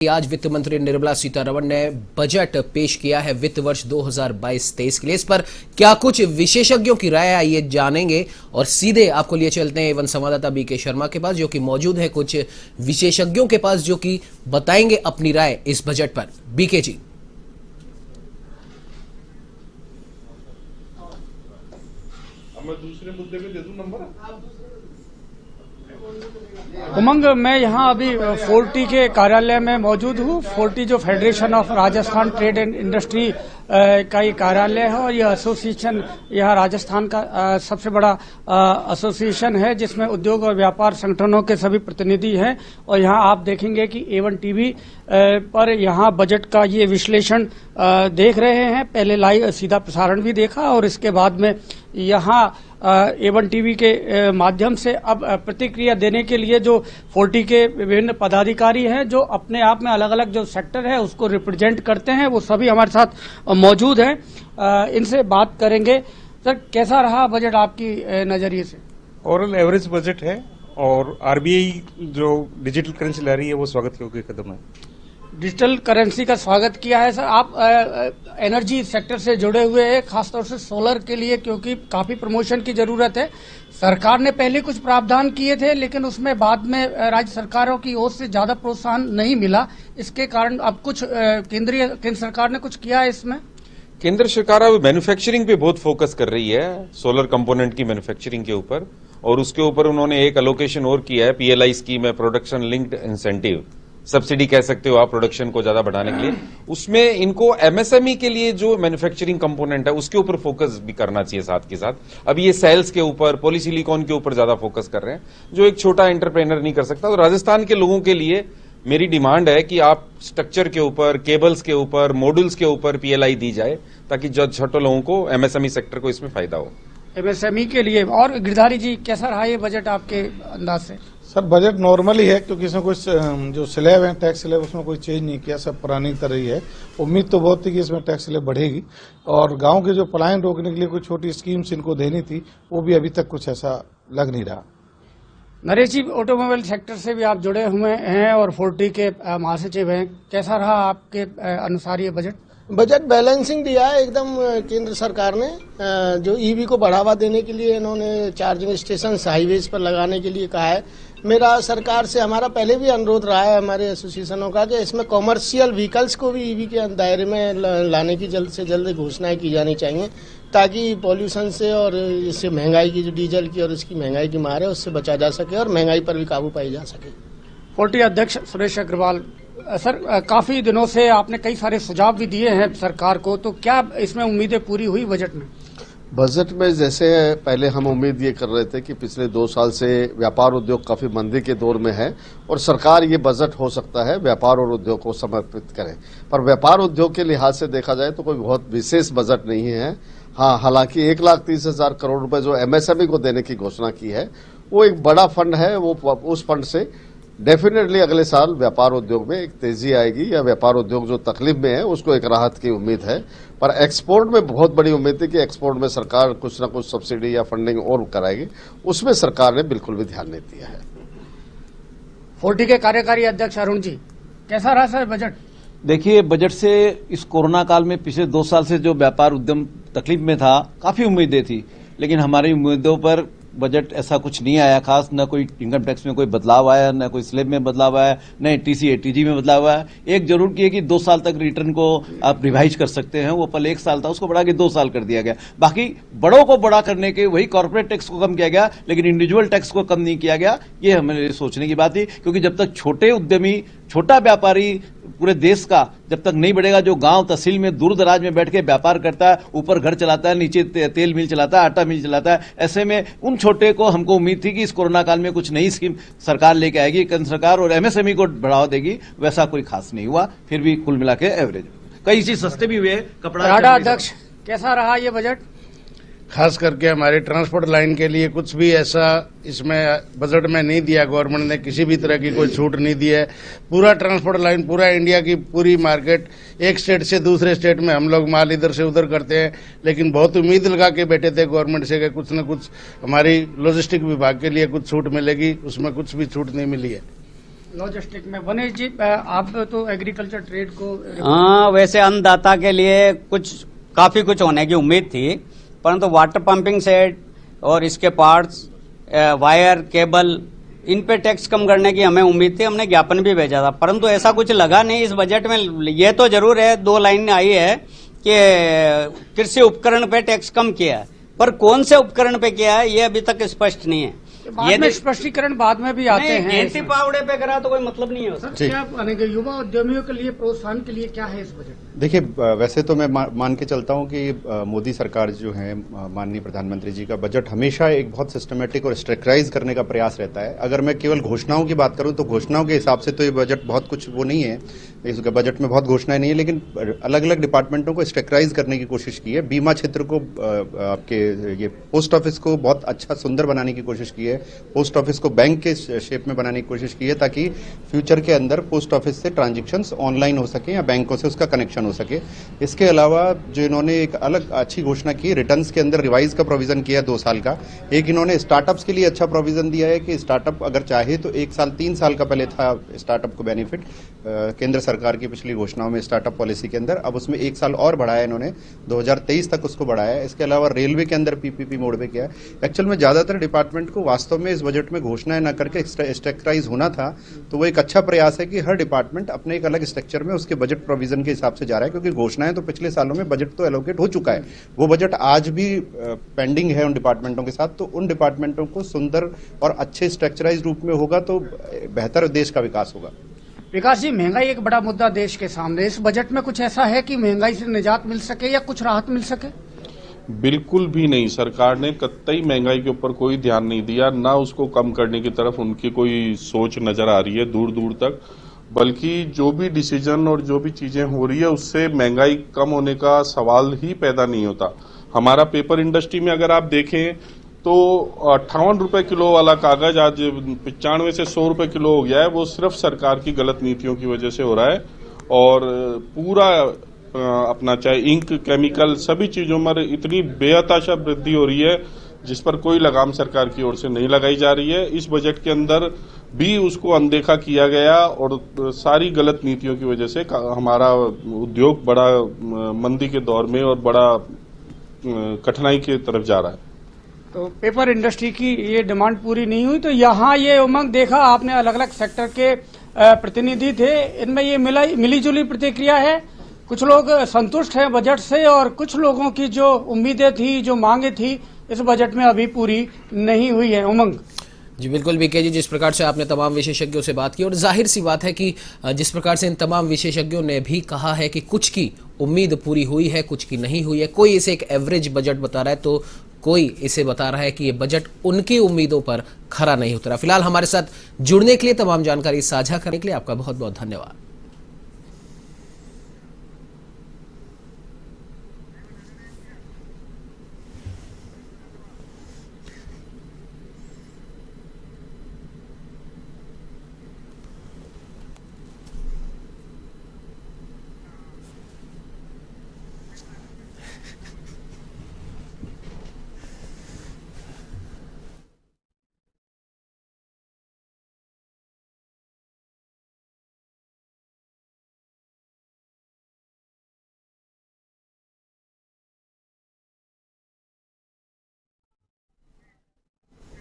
आज वित्त मंत्री निर्मला सीतारमण ने बजट पेश किया है वित्त वर्ष 2022-23 के लिए। इस पर क्या कुछ विशेषज्ञों की राय आई ये जानेंगे और सीधे आपको लिए चलते हैं एवं संवाददाता बीके शर्मा के पास, जो कि मौजूद है कुछ विशेषज्ञों के पास, जो कि बताएंगे अपनी राय इस बजट पर। बीके जी। मैं दूसरे मुद्दे पे दे दूं नंबर। उमंग, मैं यहाँ अभी फोर्टी के कार्यालय में मौजूद हूँ। फोर्टी जो federation of Rajasthan trade and industry का ये कार्यालय है और यह एसोसिएशन यहाँ राजस्थान का सबसे बड़ा एसोसिएशन है, जिसमें उद्योग और व्यापार संगठनों के सभी प्रतिनिधि हैं। और यहाँ आप देखेंगे कि A1 टीवी पर यहाँ बजट का ये विश्लेषण देख रहे हैं। पहले लाइव सीधा प्रसारण भी देखा और इसके बाद में यहाँ A1 टीवी के माध्यम से अब प्रतिक्रिया देने के लिए जो 40 के विभिन्न पदाधिकारी हैं, जो अपने आप में अलग अलग जो सेक्टर है उसको रिप्रेजेंट करते हैं, वो सभी हमारे साथ मौजूद हैं। इनसे बात करेंगे। सर, कैसा रहा बजट आपकी नजरिए से? ओवरऑल एवरेज बजट है और आरबीआई जो डिजिटल करेंसी ला रही है वो स्वागत योग्य कदम है। डिजिटल करेंसी का स्वागत किया है। सर, आप एनर्जी सेक्टर से जुड़े हुए हैं, खासतौर से सोलर के लिए, क्योंकि काफी प्रमोशन की जरूरत है। सरकार ने पहले कुछ प्रावधान किए थे, लेकिन उसमें बाद में राज्य सरकारों की ओर से ज्यादा प्रोत्साहन नहीं मिला। इसके कारण अब कुछ केंद्र सरकार ने कुछ किया है इसमें। केंद्र सरकार अब मैन्युफैक्चरिंग पे बहुत फोकस कर रही है, सोलर कंपोनेंट की मैन्युफैक्चरिंग के ऊपर, और उसके ऊपर उन्होंने एक एलोकेशन और किया है। PLI स्कीम है, प्रोडक्शन लिंक्ड इंसेंटिव, सब्सिडी कह सकते हो आप, प्रोडक्शन को ज्यादा बढ़ाने के लिए। उसमें इनको MSME के लिए जो मैन्युफैक्चरिंग कंपोनेंट है उसके ऊपर फोकस भी करना चाहिए साथ के साथ। अब ये सेल्स के ऊपर, पॉलीसिलिकॉन के ऊपर ज्यादा फोकस कर रहे हैं, जो एक छोटा एंटरप्रेनर नहीं कर सकता। तो राजस्थान के लोगों के लिए मेरी डिमांड है कि आप स्ट्रक्चर के ऊपर, केबल्स के ऊपर, मॉड्यूल्स के ऊपर PLI दी जाए, ताकि छोटे लोगों को, MSME सेक्टर को इसमें फायदा हो। MSME के लिए। और गिरधारी जी, कैसा रहा ये बजट आपके अंदाज से? सर, बजट नॉर्मल ही है, क्योंकि इसमें कुछ जो स्लैब है, टैक्स स्लैब, उसमें कोई चेंज नहीं किया, सब पुरानी तरह ही है। उम्मीद तो बहुत थी कि इसमें टैक्स स्लैब बढ़ेगी और गांव के जो पलायन रोकने के लिए कुछ छोटी स्कीम्स इनको देनी थी, वो भी अभी तक कुछ ऐसा लग नहीं रहा। नरेश जी, ऑटोमोबाइल सेक्टर से भी आप जुड़े हुए हैं और 40 के महासचिव हैं। कैसा रहा आपके अनुसार ये बजट? बजट बैलेंसिंग दिया है एकदम। केंद्र सरकार ने जो EV को बढ़ावा देने के लिए इन्होंने चार्जिंग स्टेशन हाईवेज पर लगाने के लिए कहा है। मेरा सरकार से, हमारा पहले भी अनुरोध रहा है हमारे एसोसिएशनों का, कि इसमें कॉमर्शियल व्हीकल्स को भी EV के दायरे में लाने की जल्द से जल्द घोषणाएं की जानी चाहिए, ताकि पॉल्यूशन से और इससे महंगाई की, जो डीजल की और इसकी महंगाई की मार है, उससे बचा जा सके और महंगाई पर भी काबू पाई जा सके। 40 अध्यक्ष सुरेश अग्रवाल, सर, काफी दिनों से आपने कई सारे सुझाव भी दिए हैं सरकार को, तो क्या इसमें उम्मीदें पूरी हुई बजट में? बजट में जैसे पहले हम उम्मीद ये कर रहे थे कि पिछले 2 साल से व्यापार उद्योग काफी मंदी के दौर में है और सरकार ये बजट हो सकता है व्यापार और उद्योग को समर्पित करे, पर व्यापार उद्योग के लिहाज से देखा जाए तो कोई बहुत विशेष बजट नहीं है। हाँ, हालांकि 1,30,000 करोड़ रुपए जो MSME को देने की घोषणा की है, वो एक बड़ा फंड है। वो उस फंड से डेफिनेटली अगले साल व्यापार उद्योग में एक तेजी आएगी, या व्यापार उद्योग जो तकलीफ में है उसको एक राहत की उम्मीद है। पर एक्सपोर्ट में बहुत बड़ी उम्मीद है कि एक्सपोर्ट में सरकार कुछ न कुछ सब्सिडी या फंडिंग और कराएगी, उसमें सरकार ने बिल्कुल भी ध्यान नहीं दिया है। 40 के कार्यकारी अध्यक्ष अरुण जी, कैसा रहा सर बजट? देखिए, बजट से इस कोरोना काल में पिछले 2 साल से जो व्यापार उद्यम तकलीफ में था, काफी उम्मीदें थी, लेकिन हमारी उम्मीदों पर बजट ऐसा कुछ नहीं आया खास। न कोई इनकम टैक्स में कोई बदलाव आया, न कोई स्लैब में बदलाव आया, न TC ATG में बदलाव आया। एक जरूर की है कि 2 साल तक रिटर्न को आप रिवाइज कर सकते हैं। वो पहले 1 साल था, उसको बढ़ा के 2 साल कर दिया गया। बाकी बड़ों को बड़ा करने के, वही कॉर्पोरेट टैक्स को कम किया गया, लेकिन इंडिविजुअल टैक्स को कम नहीं किया गया। ये हमें सोचने की बात थी, क्योंकि जब तक छोटे उद्यमी, छोटा व्यापारी पूरे देश का जब तक नहीं बढ़ेगा, जो गांव तहसील में दूर दराज में बैठ के व्यापार करता है, ऊपर घर चलाता है, नीचे तेल मिल चलाता है, आटा मिल चलाता है, ऐसे में उन छोटे को हमको उम्मीद थी कि इस कोरोना काल में कुछ नई स्कीम सरकार लेके आएगी, केंद्र सरकार, और MSME को बढ़ावा देगी। वैसा कोई खास नहीं हुआ। फिर भी कुल मिला के एवरेज, कई चीज सस्ते भी हुए। कपड़ा। अध्यक्ष, कैसा रहा ये बजट? खास करके हमारे ट्रांसपोर्ट लाइन के लिए कुछ भी ऐसा इसमें बजट में नहीं दिया। गवर्नमेंट ने किसी भी तरह की कोई छूट नहीं दी है। पूरा ट्रांसपोर्ट लाइन, पूरा इंडिया की पूरी मार्केट, एक स्टेट से दूसरे स्टेट में हम लोग माल इधर से उधर करते हैं, लेकिन बहुत उम्मीद लगा के बैठे थे गवर्नमेंट से कि कुछ न कुछ हमारी लॉजिस्टिक विभाग के लिए कुछ छूट मिलेगी, उसमें कुछ भी छूट नहीं मिली है। लॉजिस्टिक में। वनेश जी, आप तो एग्रीकल्चर ट्रेड को हाँ, वैसे अन्नदाता के लिए काफी कुछ होने की उम्मीद थी, परंतु वाटर पंपिंग सेट और इसके पार्ट्स, वायर, केबल, इन पे टैक्स कम करने की हमें उम्मीद थी। हमने ज्ञापन भी भेजा था, परंतु ऐसा कुछ लगा नहीं इस बजट में। ये तो जरूर है, 2 लाइन आई है कि कृषि उपकरण पे टैक्स कम किया है, पर कौन से उपकरण पे किया है ये अभी तक स्पष्ट नहीं है। बाद में स्पष्टीकरण बाद में भी आते हैं। गेंटी पावड़े पे करा तो कोई मतलब नहीं है उसका। क्या बनेगा युवा उद्यमियों के लिए, प्रोत्साहन के लिए क्या है इस बजट में? देखिए, वैसे तो मैं मान के चलता हूं कि मोदी सरकार जो है, माननीय प्रधानमंत्री जी का बजट हमेशा एक बहुत सिस्टमेटिक और स्ट्रक्चराइज करने का प्रयास रहता है। अगर मैं केवल घोषणाओं की बात करूं तो घोषणाओं के हिसाब से तो ये बजट बहुत कुछ वो नहीं है, इसके बजट में बहुत घोषणाएं नहीं है, लेकिन अलग अलग डिपार्टमेंटों को स्ट्रक्चराइज करने की कोशिश की है। बीमा क्षेत्र को, आपके ये पोस्ट ऑफिस को बहुत अच्छा सुंदर बनाने की कोशिश की है। पोस्ट ऑफिस को बैंक के शेप में बनाने की कोशिश की है ताकि फ्यूचर के अंदर पोस्ट ऑफिस से ट्रांजैक्शंस ऑनलाइन हो सके या बैंकों से उसका कनेक्शन हो सके। इसके अलावा जो इन्होंने एक अलग अच्छी घोषणा की, रिटर्न्स के अंदर रिवाइज का प्रोविजन किया 2 साल का। एक इन्होंने स्टार्टअप्स के लिए अच्छा प्रोविजन दिया है कि स्टार्टअप अगर चाहे तो 1 साल 3 साल का पहले था स्टार्टअप को बेनिफिट, केंद्र सरकार की पिछली घोषणाओं में स्टार्टअप पॉलिसी के अंदर, अब उसमें 1 साल और बढ़ाया इन्होंने, 2023 तक उसको बढ़ाया है। इसके अलावा रेलवे के अंदर पीपीपी मोड पे किया है। एक्चुअल में ज्यादातर डिपार्टमेंट को वास्तव में इस बजट में घोषणाएं न करके स्ट्रक्चराइज होना था, तो वो एक अच्छा प्रयास है कि हर डिपार्टमेंट अपने एक अलग स्ट्रक्चर में उसके बजट प्रोविजन के हिसाब से जा रहा है, क्योंकि घोषणाएं तो पिछले सालों में बजट तो एलोकेट हो चुका है, वो बजट आज भी पेंडिंग है उन डिपार्टमेंटों के साथ। तो उन डिपार्टमेंटों को सुंदर और अच्छे स्ट्रक्चराइज रूप में होगा तो बेहतर देश का विकास होगा। विकास जी, महंगाई एक बड़ा मुद्दा देश के सामने, इस बजट में कुछ ऐसा है कि महंगाई से निजात मिल सके या कुछ राहत मिल सके? बिल्कुल भी नहीं। सरकार ने कतई महंगाई के ऊपर कोई ध्यान नहीं दिया, ना उसको कम करने की तरफ उनकी कोई सोच नजर आ रही है दूर दूर तक, बल्कि जो भी डिसीजन और जो भी चीजें हो रही है उससे महंगाई कम होने का सवाल ही पैदा नहीं होता। हमारा पेपर इंडस्ट्री में अगर आप देखें तो 58 रुपए किलो वाला कागज आज 95 से 100 रुपए किलो हो गया है। वो सिर्फ सरकार की गलत नीतियों की वजह से हो रहा है, और पूरा अपना चाहे इंक, केमिकल, सभी चीजों में इतनी बेहताशा वृद्धि हो रही है जिस पर कोई लगाम सरकार की ओर से नहीं लगाई जा रही है। इस बजट के अंदर भी उसको अनदेखा किया गया और सारी गलत नीतियों की वजह से हमारा उद्योग बड़ा मंदी के दौर में और बड़ा कठिनाई की तरफ जा रहा है। तो पेपर इंडस्ट्री की ये डिमांड पूरी नहीं हुई, तो यहाँ ये उमंग देखा आपने, अलग अलग सेक्टर के प्रतिनिधि थे, इनमें ये मिली जुली प्रतिक्रिया है। कुछ लोग संतुष्ट हैं बजट से और कुछ लोगों की जो उम्मीदें थी, जो मांगे थी, इस बजट में अभी पूरी नहीं हुई है। उमंग जी बिल्कुल बीके जी, जिस प्रकार से आपने तमाम विशेषज्ञों से बात की, और जाहिर सी बात है कि जिस प्रकार से इन तमाम विशेषज्ञों ने भी कहा है कि कुछ की उम्मीद पूरी हुई है, कुछ की नहीं हुई है। कोई इसे एक एवरेज बजट बता रहा है तो कोई इसे बता रहा है कि ये बजट उनकी उम्मीदों पर खरा नहीं उतरा। फिलहाल हमारे साथ जुड़ने के लिए, तमाम जानकारी साझा करने के लिए आपका बहुत बहुत धन्यवाद।